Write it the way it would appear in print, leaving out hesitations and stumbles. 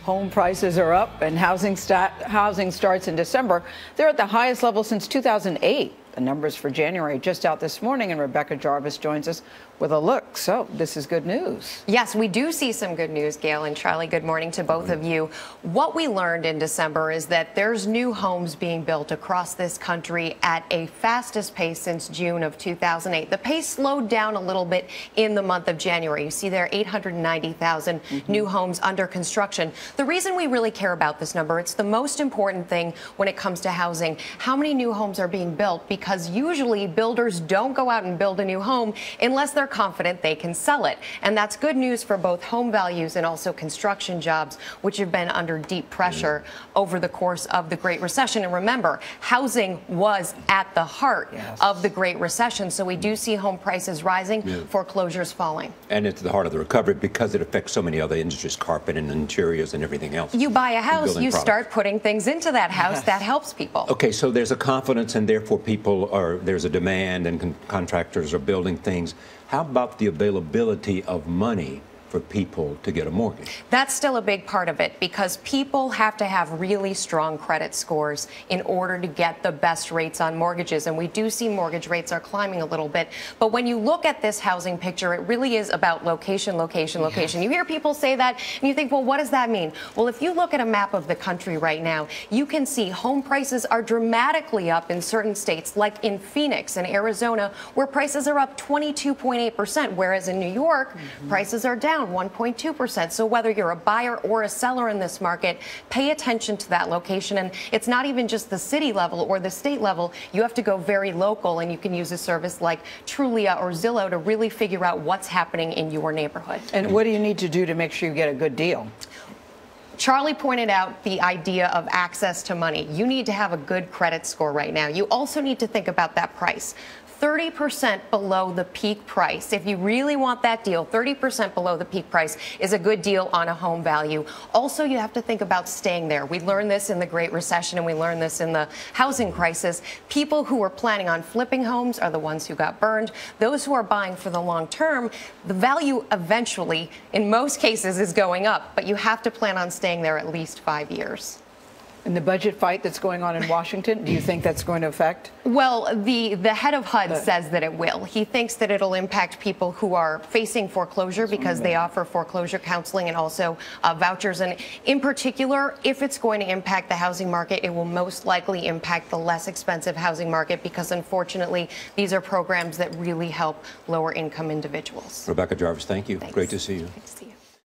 Home prices are up and housing starts in December. They're at the highest level since 2008. The numbers for January just out this morning, and Rebecca Jarvis joins us with a look. So this is good news. Yes, we do see some good news, Gail and Charlie. Good morning to both of you. What we learned in December is that there's new homes being built across this country at a fastest pace since June of 2008. The pace slowed down a little bit in the month of January. You see there are 890,000 new homes under construction. The reason we really care about this number, it's the most important thing when it comes to housing. How many new homes are being built? Because usually builders don't go out and build a new home unless they're confident they can sell it. And that's good news for both home values and also construction jobs, which have been under deep pressure over the course of the Great Recession. And remember, housing was at the heart of the Great Recession. So we do see home prices rising, foreclosures falling. And it's the heart of the recovery because it affects so many other industries, carpet and interiors and everything else. You buy a house, you start putting things into that house. That helps people. Okay, so there's a confidence and therefore there's a demand and contractors are building things. How about the availability of money for people to get a mortgage? That's still a big part of it because people have to have really strong credit scores in order to get the best rates on mortgages. And we do see mortgage rates are climbing a little bit. But when you look at this housing picture, it really is about location, location, location. You hear people say that and you think, well, what does that mean? Well, if you look at a map of the country right now, you can see home prices are dramatically up in certain states, like in Phoenix and Arizona, where prices are up 22.8%, whereas in New York, prices are down 1.2%. So whether you're a buyer or a seller in this market, pay attention to that location. And it's not even just the city level or the state level. You have to go very local, and you can use a service like Trulia or Zillow to really figure out what's happening in your neighborhood. And what do you need to do to make sure you get a good deal? Charlie pointed out the idea of access to money. You need to have a good credit score right now. You also need to think about that price. 30% below the peak price. If you really want that deal, 30% below the peak price is a good deal on a home value. Also, you have to think about staying there. We learned this in the Great Recession and we learned this in the housing crisis. People who were planning on flipping homes are the ones who got burned. Those who are buying for the long term, the value eventually, in most cases, is going up, but you have to plan on staying there at least 5 years. And the budget fight that's going on in Washington, do you think that's going to affect? Well, the head of HUD says that it will. He thinks that it'll impact people who are facing foreclosure because they offer foreclosure counseling and also vouchers. And in particular, if it's going to impact the housing market, it will most likely impact the less expensive housing market because, unfortunately, these are programs that really help lower income individuals. Rebecca Jarvis, thank you. Thanks. Great to see you. Great to see you.